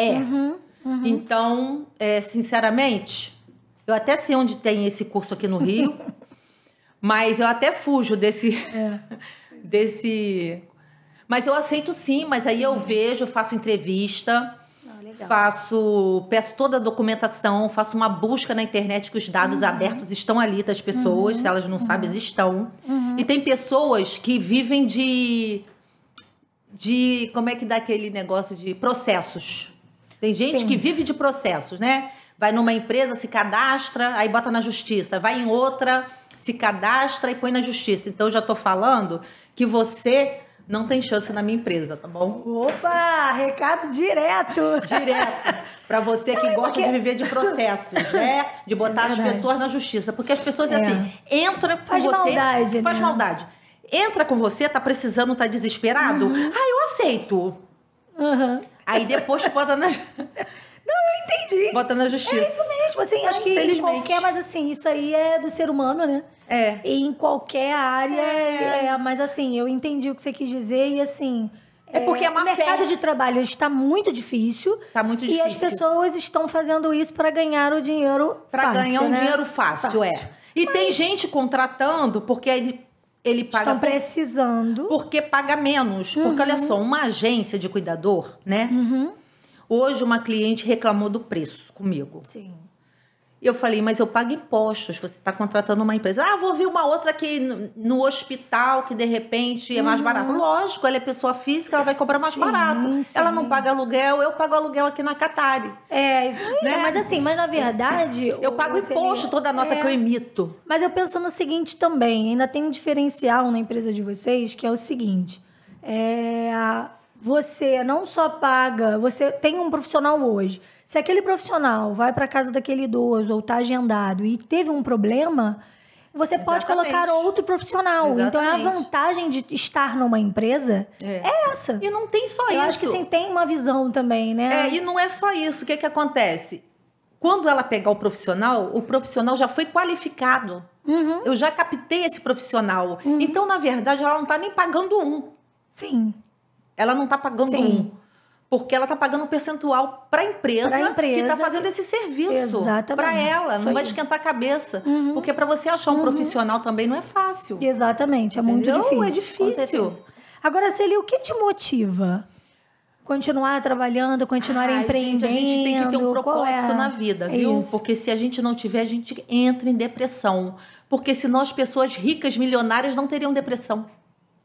Então, sinceramente, eu até sei onde tem esse curso aqui no Rio, mas eu até fujo desse... Mas eu aceito sim, mas aí eu vejo, faço entrevista... Peço toda a documentação, faço uma busca na internet, que os dados abertos estão ali das pessoas, se elas não sabem, eles estão. E tem pessoas que vivem de como é que dá aquele negócio de processos. Tem gente que vive de processos, né? Vai numa empresa, se cadastra, aí bota na justiça. Vai em outra, se cadastra e põe na justiça. Então, eu já estou falando que você... não tem chance na minha empresa, tá bom? Opa, recado direto. Para você que gosta de viver de processos, né? De botar as pessoas na justiça. Porque as pessoas, assim, entram com você... Faz maldade. Entra com você, tá precisando, tá desesperado. Eu aceito. Aí depois bota na... Entendi. Bota na justiça. É isso mesmo, assim, acho que em qualquer, mas assim, isso aí é do ser humano, né? E em qualquer área, mas assim, eu entendi o que você quis dizer e assim... porque a má o mercado de trabalho está muito difícil. Está muito difícil. E as pessoas estão fazendo isso para ganhar o dinheiro fácil, para ganhar um né? dinheiro fácil, E tem gente contratando porque ele paga... Estão precisando. Porque paga menos. Porque, olha só, uma agência de cuidador, né? Hoje, uma cliente reclamou do preço comigo. Sim. E eu falei, mas eu pago impostos. Você está contratando uma empresa. Vou ver uma outra aqui no hospital que, de repente, é mais barato. Lógico, ela é pessoa física, ela vai cobrar mais barato. Sim. Ela não paga aluguel, eu pago aluguel aqui na Catari. Isso aí. Né? Mas assim, na verdade... Eu pago imposto, toda a nota que eu emito. Mas eu penso no seguinte também. Ainda tem um diferencial na empresa de vocês, que é o seguinte. Você não só paga... Você tem um profissional hoje. Se aquele profissional vai para casa daquele idoso ou está agendado e teve um problema, você pode colocar outro profissional. Então, a vantagem de estar numa empresa é essa. E não tem só isso. Eu acho que sim, tem uma visão também, né? E não é só isso. O que acontece? Quando ela pegar o profissional já foi qualificado. Eu já captei esse profissional. Então, na verdade, ela não está nem pagando um. Sim. Ela não está pagando um. Porque ela está pagando um percentual para a empresa que está fazendo esse serviço. Para ela. Não vai esquentar a cabeça. Porque para você achar um profissional também não é fácil. Exatamente. É muito difícil. É difícil. Agora, Celi, o que te motiva? Continuar trabalhando, continuar empreendendo? Gente, a gente tem que ter um propósito na vida, viu? Porque se a gente não tiver, a gente entra em depressão. Porque senão as pessoas ricas, milionárias, não teriam depressão.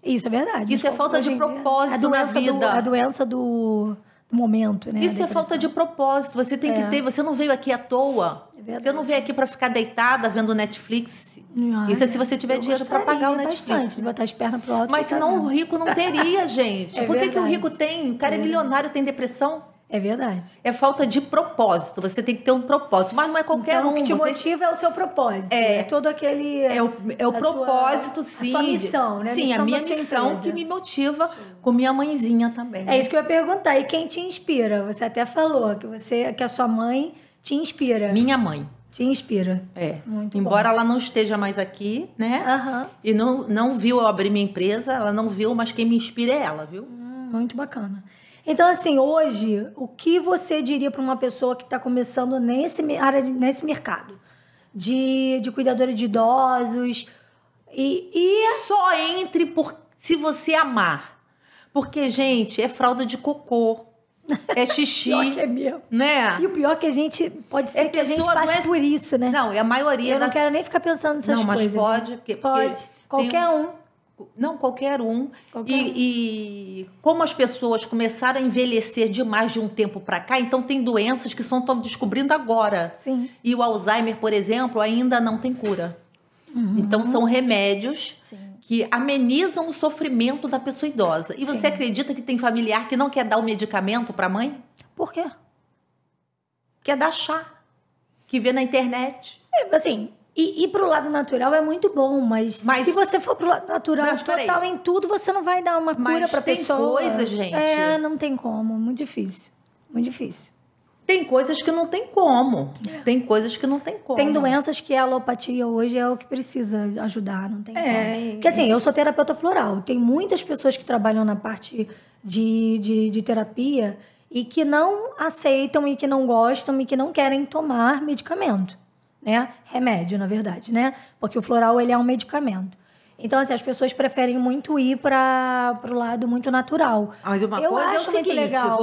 Isso é verdade. Isso é falta de propósito na vida. A doença do momento, né? Isso é falta de propósito. Você tem que ter. Você não veio aqui à toa. Você não veio aqui para ficar deitada vendo Netflix. Isso é se você tiver dinheiro para pagar o Netflix. De botar as pernas pro alto. Mas senão o rico não teria, gente. Por que o rico tem? O cara é milionário, tem depressão. É verdade. É falta de propósito. Você tem que ter um propósito. Mas não é qualquer um. O que te motiva é o seu propósito. É todo aquele... É o propósito, sim. A sua missão, né? Sim, a minha missão que me motiva com minha mãezinha também. É isso que eu ia perguntar. E quem te inspira? Você até falou que a sua mãe te inspira. Minha mãe. Te inspira. Muito embora ela não esteja mais aqui, né? E não viu eu abrir minha empresa, ela não viu, mas quem me inspira é ela, viu? Muito bacana. Então, assim, hoje, o que você diria para uma pessoa que está começando nesse mercado de cuidadora de idosos e só entre se você amar. Porque, gente, é fralda de cocô. É xixi. Pior que é mesmo. Né? E o pior é que a gente... Pode ser que a gente passe por isso, né? Não, e a maioria... Eu não quero nem ficar pensando nessas coisas. Não, mas pode. Porque qualquer um. Não, qualquer um. E como as pessoas começaram a envelhecer demais de um tempo para cá, então tem doenças que estão descobrindo agora. Sim. E o Alzheimer, por exemplo, ainda não tem cura. Então são remédios que amenizam o sofrimento da pessoa idosa. E você acredita que tem familiar que não quer dar o medicamento para a mãe? Por quê? Quer dar chá. Que vê na internet. Assim... E pro lado natural é muito bom, mas se você for pro lado natural total em tudo, você não vai dar uma cura pra pessoa. Tem coisa, gente. Não tem como. Muito difícil. Muito difícil. Tem coisas que não tem como. Tem coisas que não tem como. Tem doenças que a alopatia hoje é o que precisa ajudar, não tem como. Porque assim, eu sou terapeuta floral. Tem muitas pessoas que trabalham na parte de terapia e que não aceitam e que não gostam e que não querem tomar medicamento. Né? Remédio, na verdade, né? Porque o floral, ele é um medicamento. Então, assim, as pessoas preferem muito ir para o lado muito natural. Mas uma eu coisa acho é o seguinte, muito legal,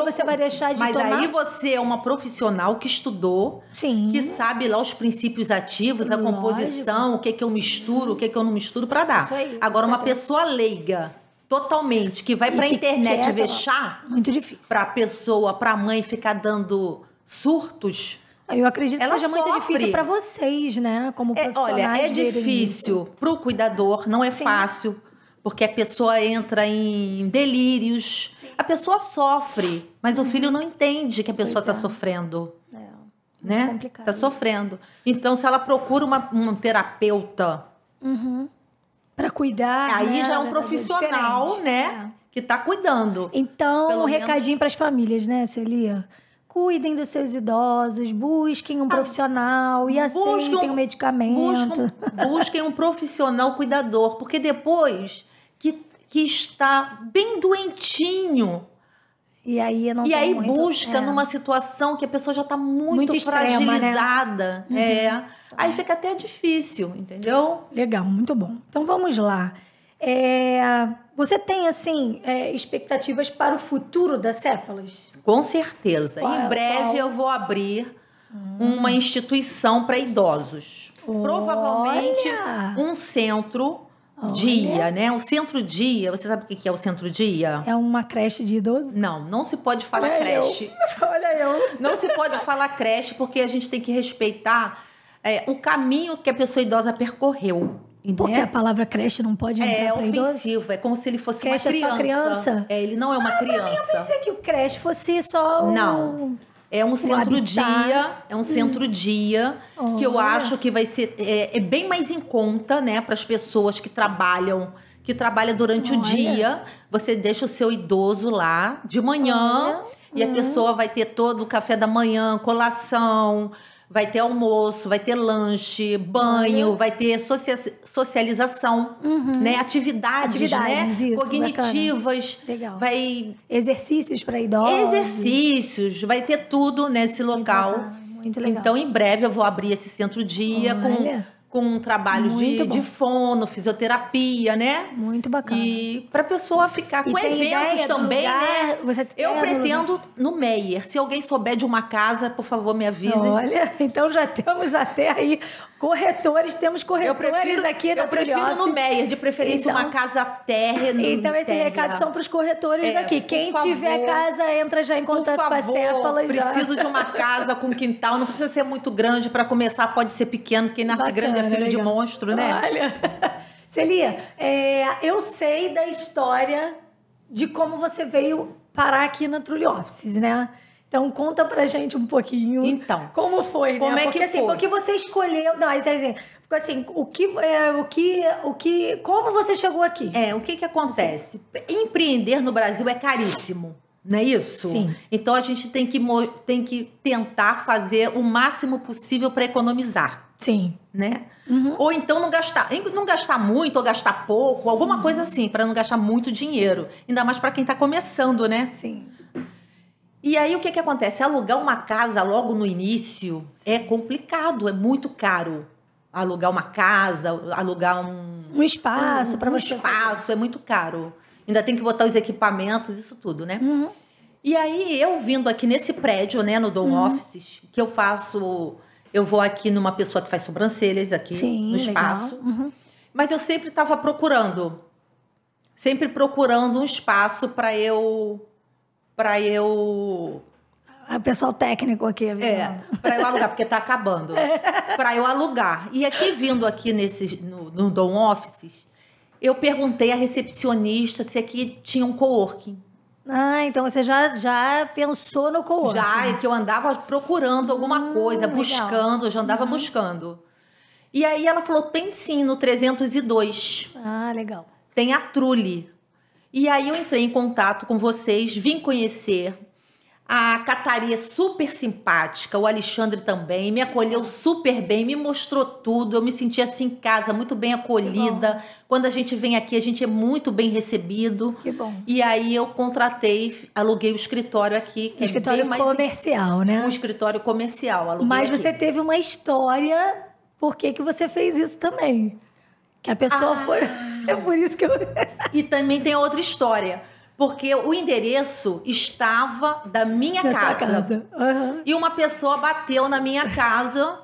você vai deixar de tomar... Mas aí você é uma profissional que estudou, que sabe lá os princípios ativos, a composição, o que eu misturo, o que eu não misturo para dar. Agora, uma pessoa leiga, totalmente, que vai para a internet ver chá... Muito difícil. Para a mãe ficar dando surtos... Eu acredito que seja muito difícil para vocês, né? Como profissionais. Olha, é difícil para o cuidador, não é fácil, porque a pessoa entra em delírios. A pessoa sofre, mas o filho não entende que a pessoa está sofrendo. Né? Complicado. Está sofrendo. Então, se ela procura um terapeuta... Para cuidar, aí já é um profissional, né? Que está cuidando. Então, um recadinho para as famílias, né, Celia? cuidem dos seus idosos, busquem um profissional e aceitem o medicamento. Busquem um profissional cuidador, porque depois que está bem doentinho, e aí busca numa situação que a pessoa já está muito fragilizada. Extrema, né? Aí fica até difícil, entendeu? Legal, muito bom. Então vamos lá. Você tem, assim, expectativas para o futuro da Céfalas? Com certeza. Em breve eu vou abrir uma instituição para idosos. Provavelmente um centro-dia, né? O centro-dia, você sabe o que é o centro-dia? É uma creche de idosos? Não se pode falar creche. Olha eu. Não se pode falar creche porque a gente tem que respeitar o caminho que a pessoa idosa percorreu. Porque a palavra creche não pode entrar para idoso? É ofensivo, é como se ele fosse creche uma criança. É só criança? Ele não é uma criança. Eu pensei que o creche fosse só Não. É um centro-dia, centro-dia que eu acho que vai ser bem mais em conta, né, para as pessoas que trabalham durante o dia. Você deixa o seu idoso lá de manhã e a pessoa vai ter todo o café da manhã, colação, vai ter almoço, vai ter lanche, banho, vai ter socialização, né? Atividades, né? Isso, cognitivas. Legal. Exercícios para idosos. Exercícios, vai ter tudo nesse local. Muito legal. Então, em breve, eu vou abrir esse centro-dia com trabalhos de fono, fisioterapia, né? Muito bacana. E para a pessoa ficar com eventos também, né? Eu pretendo no Meier. Se alguém souber de uma casa, por favor, me avise. Olha, então já temos até aí corretores, temos corretores aqui na Eu prefiro no Meier, de preferência uma casa térrea. Então esse recado são para os corretores daqui. Quem tiver casa, entra já em contato com a Céfalas. Preciso de uma casa com quintal, não precisa ser muito grande para começar, pode ser pequeno, quem nasce grande é filho de monstro, né? Olha, Celia, eu sei da história de como você veio parar aqui na Trulli Offices, né? Então, conta pra gente um pouquinho. Então. Como foi, né? Como é que foi? Porque você escolheu... Não, assim, como você chegou aqui? O que acontece? Empreender no Brasil é caríssimo, não é isso? Sim. Então, a gente tem que tentar fazer o máximo possível para economizar. Sim. Né? Ou então não gastar muito ou gastar pouco, alguma coisa assim, para não gastar muito dinheiro. Ainda mais para quem está começando, né? Sim. E aí, o que acontece? Alugar uma casa logo no início é complicado, é muito caro. Alugar uma casa, alugar um espaço para você. Um espaço, é muito caro. Ainda tem que botar os equipamentos, isso tudo, né? E aí, eu vindo aqui nesse prédio, né, no Dom Offices, que eu faço... Eu vou aqui numa pessoa que faz sobrancelhas aqui no espaço. Mas eu sempre estava procurando um espaço para eu... O pessoal técnico aqui avisando. Para eu alugar, porque está acabando. Para eu alugar. E aqui, vindo aqui no Dom Offices, eu perguntei à recepcionista se aqui tinha um coworking. Então você já pensou no coworking? Já, que eu andava procurando alguma coisa, buscando, eu já andava buscando. E aí ela falou, tem sim, no 302. Legal. Tem a Trulli. E aí eu entrei em contato com vocês, vim conhecer. A Cataria é super simpática, o Alexandre também, me acolheu super bem, me mostrou tudo, eu me senti assim em casa, muito bem acolhida. Quando a gente vem aqui, a gente é muito bem recebido. Que bom. E aí eu aluguei o escritório aqui. Que escritório comercial, né? Um escritório comercial, aluguei Mas aqui. você teve uma história, por que você fez isso também? Que a pessoa foi... É por isso que eu... E também tem outra história. Porque o endereço estava da minha casa. E uma pessoa bateu na minha casa,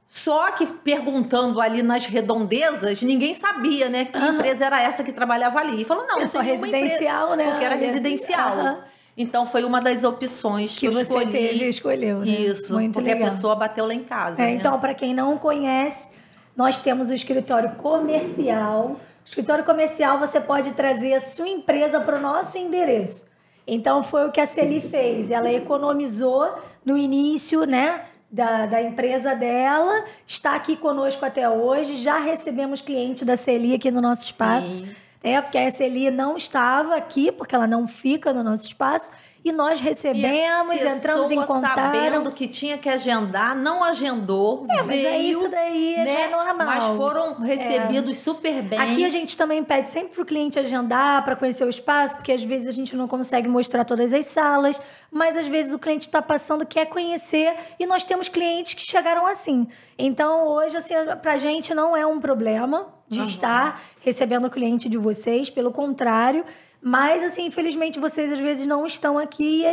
só que perguntando ali nas redondezas, ninguém sabia, né? Que empresa era essa que trabalhava ali. E falou, não, só residencial, né? Porque era residencial. Então, foi uma das opções que eu escolhi. Escolheu, né? Isso, muito porque legal. A pessoa bateu lá em casa. Né? Então, para quem não conhece, nós temos o escritório comercial. Escritório comercial, você pode trazer a sua empresa para o nosso endereço. Então, foi o que a Celi fez. Ela economizou no início, né, da empresa dela. Está aqui conosco até hoje. Já recebemos cliente da Celi aqui no nosso espaço. Porque a Celi não estava aqui, porque ela não fica no nosso espaço. e nós recebemos, entramos em contato. Sabendo que tinha que agendar, não agendou, mas veio, isso daí é normal. Mas foram recebidos super bem. Aqui a gente também pede sempre pro cliente agendar para conhecer o espaço, porque às vezes a gente não consegue mostrar todas as salas, mas às vezes o cliente está passando, quer conhecer, e nós temos clientes que chegaram assim. Então, hoje, assim, pra gente não é um problema de estar recebendo o cliente de vocês, pelo contrário. Mas, assim, infelizmente, vocês às vezes não estão aqui,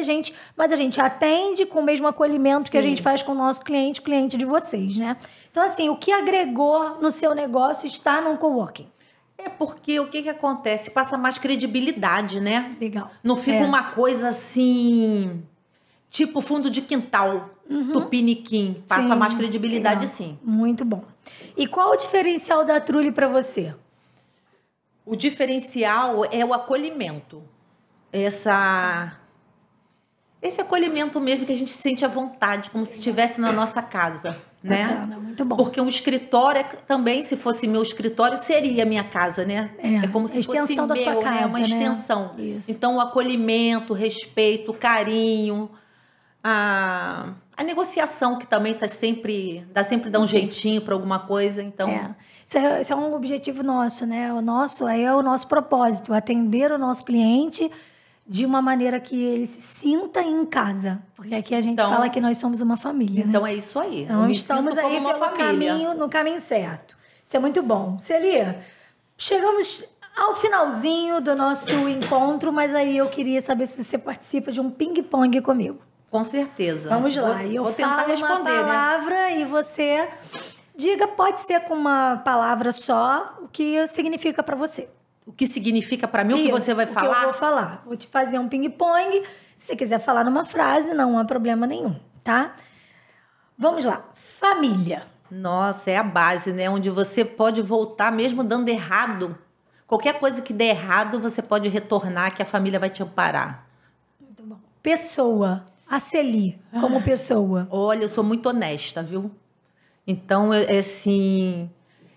mas a gente atende com o mesmo acolhimento que a gente faz com o nosso cliente, cliente de vocês, né? Então, assim, o que agregou no seu negócio está no coworking? É porque o que acontece? Passa mais credibilidade, né? Legal. Não fica uma coisa assim, tipo fundo de quintal, tupiniquim. Passa mais credibilidade, sim. Muito bom. E qual o diferencial da Trulli para você? O diferencial é o acolhimento. Esse acolhimento mesmo que a gente sente à vontade, como se estivesse na nossa casa, né? Bacana, muito bom. Porque um escritório também, se fosse meu escritório, seria minha casa, né? É como se fosse extensão da sua casa, né? Uma extensão. Isso. Então, o acolhimento, o respeito, o carinho, a negociação que também dá sempre dá um jeitinho para alguma coisa, então... Isso é um objetivo nosso, né? O nosso propósito, atender o nosso cliente de uma maneira que ele se sinta em casa. Porque aqui a gente fala que nós somos uma família, então né? É isso aí. Então estamos aí no caminho certo. Isso é muito bom. Celia, chegamos ao finalzinho do nosso encontro, mas aí eu queria saber se você participa de um ping-pong comigo. Com certeza. Vamos lá. Eu tentar falo responder, uma palavra, e você diga, pode ser com uma palavra só, o que significa para você. O que significa para mim, o que você vai falar? O que eu vou falar. Vou te fazer um ping-pong. Se você quiser falar numa frase, não há problema nenhum, tá? Vamos lá. Família. Nossa, é a base, né? Onde você pode voltar mesmo dando errado. Qualquer coisa que der errado, você pode retornar, que a família vai te amparar. Muito bom. Pessoa. A Celi, como pessoa. Olha, eu sou muito honesta, viu? Então, assim,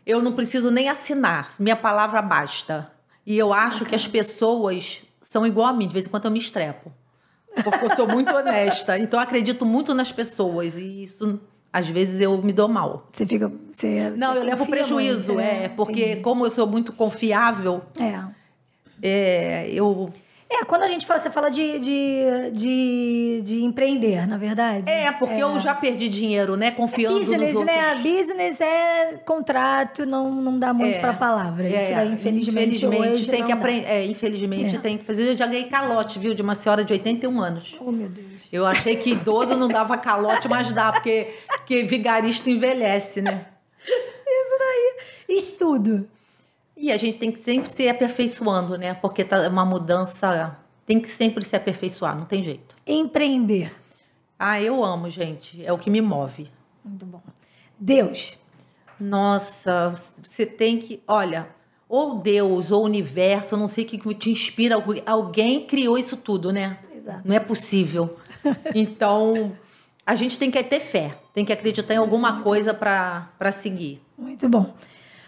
eu não preciso nem assinar. Minha palavra basta. E eu acho que as pessoas são igual a mim. De vez em quando eu me estrepo. Porque eu sou muito honesta. Então, eu acredito muito nas pessoas. E isso, às vezes, eu me dou mal. Não, eu levo prejuízo. Muito, porque entendi. Como eu sou muito confiável... Quando a gente fala, você fala de empreender, na verdade. Porque eu já perdi dinheiro, né? Confiando business, nos outros. Né? Business é contrato, não dá muito pra palavra. Isso daí, infelizmente hoje tem que aprender. Infelizmente, tem que fazer. Eu já ganhei calote, viu? De uma senhora de 81 anos. Oh, meu Deus. Eu achei que idoso não dava calote, mas dá, porque vigarista envelhece, né? Isso daí. Estudo. E a gente tem que sempre se aperfeiçoando, né? Porque tá uma mudança, tem que sempre se aperfeiçoar, não tem jeito. Empreender. Eu amo, gente. É o que me move. Muito bom. Deus. Nossa, você tem que... Olha, ou Deus, ou o universo, eu não sei o que te inspira. Alguém criou isso tudo, né? Exato. Não é possível. Então, a gente tem que ter fé. Tem que acreditar em alguma coisa para seguir. Muito bom.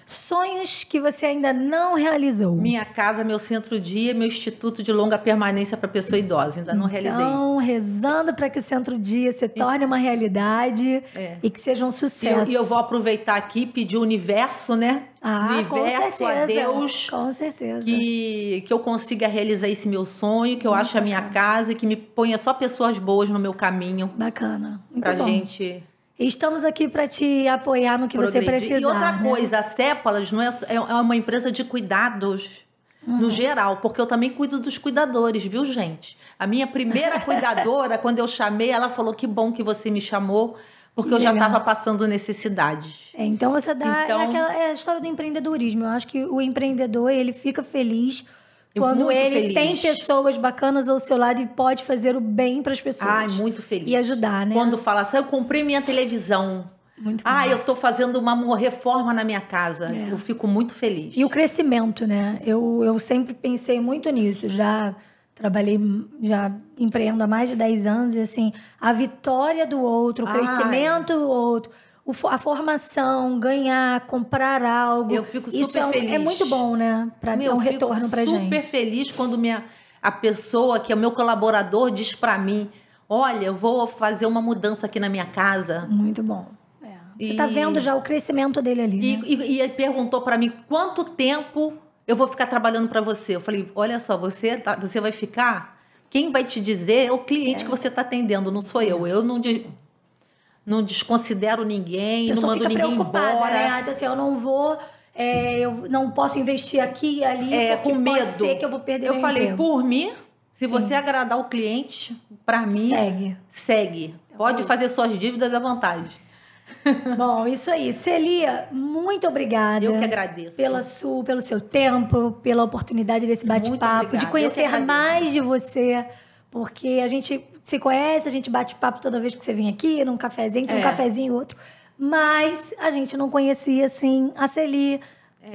Sonhos que você ainda não realizou. Minha casa, meu centro-dia, meu instituto de longa permanência para pessoa idosa. Ainda não realizei. Então, rezando para que o centro-dia se torne uma realidade e que seja um sucesso. E eu vou aproveitar aqui e pedir o universo, né? Universo, a Deus. Com certeza. Que eu consiga realizar esse meu sonho, que eu ache a minha casa e que me ponha só pessoas boas no meu caminho. Bacana. Muito pra bom. Gente... Estamos aqui para te apoiar no que você precisar. E outra coisa, a Cépalas não é uma empresa de cuidados no geral, porque eu também cuido dos cuidadores, viu, gente? A minha primeira cuidadora, quando eu chamei, ela falou: que bom que você me chamou, porque eu já estava passando necessidades. Então você dá... É a história do empreendedorismo. Eu acho que o empreendedor, ele fica feliz quando ele tem pessoas bacanas ao seu lado e pode fazer o bem para as pessoas. Muito feliz. E ajudar, né? Quando fala assim, eu comprei minha televisão. Muito bom. Eu tô fazendo uma reforma na minha casa. Eu fico muito feliz. E o crescimento, né? Eu sempre pensei muito nisso. Já empreendo há mais de 10 anos. E assim, a vitória do outro, o crescimento do outro... A formação, ganhar, comprar algo. Eu fico super feliz. É muito bom, né? Para dar um retorno pra gente. Eu fico super feliz quando a pessoa que é o meu colaborador diz para mim, olha, eu vou fazer uma mudança aqui na minha casa. Muito bom. Você tá vendo já o crescimento dele ali, né? E ele perguntou para mim, quanto tempo eu vou ficar trabalhando para você? Eu falei, olha só, você vai ficar... Quem vai te dizer é o cliente que você está atendendo, não sou eu. Eu não desconsidero ninguém, não mando ninguém embora. Né? Então, assim, eu não vou... eu não posso investir aqui e ali porque com medo. Pode ser que eu vou perder meu falei, emprego. por mim, se você agradar o cliente, para mim, segue. Então, pode fazer suas dívidas à vontade. Bom, isso aí. Celia, muito obrigada. Eu que agradeço. Pelo seu tempo, pela oportunidade desse bate-papo, de conhecer mais de você, porque a gente se conhece, a gente bate papo toda vez que você vem aqui, num cafezinho, entre um cafezinho e outro, mas a gente não conhecia, assim, a Celia,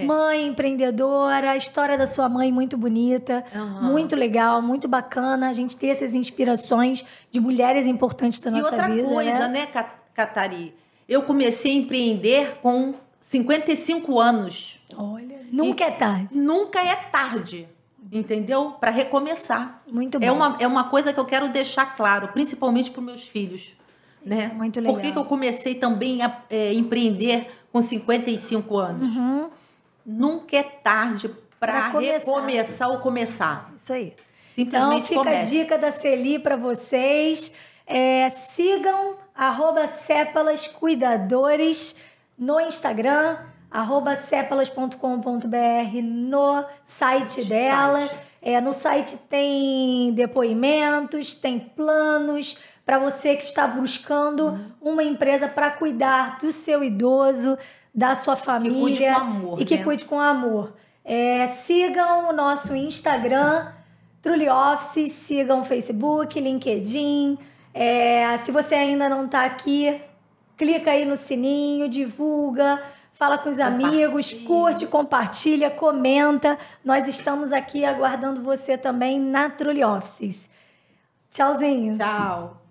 mãe empreendedora, a história da sua mãe muito bonita, muito legal, muito bacana, a gente ter essas inspirações de mulheres importantes da nossa vida. E outra coisa, né, Catari? Eu comecei a empreender com 55 anos. Olha, nunca é tarde. Nunca é tarde, entendeu? Para recomeçar. Muito bom. É uma coisa que eu quero deixar claro, principalmente para os meus filhos. Né? Muito legal. Por que eu comecei também a empreender com 55 anos? Nunca é tarde para recomeçar ou começar. Isso aí. Simplesmente então, fica a dica da Celi para vocês. Sigam @Cepalas Cuidadores no Instagram, @cepalas.com.br no site dela. No site tem depoimentos, tem planos para você que está buscando uma empresa para cuidar do seu idoso, da sua família. Que cuide com amor. E que cuide com amor. Sigam o nosso Instagram, Truly Office, sigam o Facebook, LinkedIn. Se você ainda não está aqui, clica aí no sininho, divulga, fala com os amigos, curte, compartilha, comenta. Nós estamos aqui aguardando você também na Truly Offices. Tchauzinho. Tchau.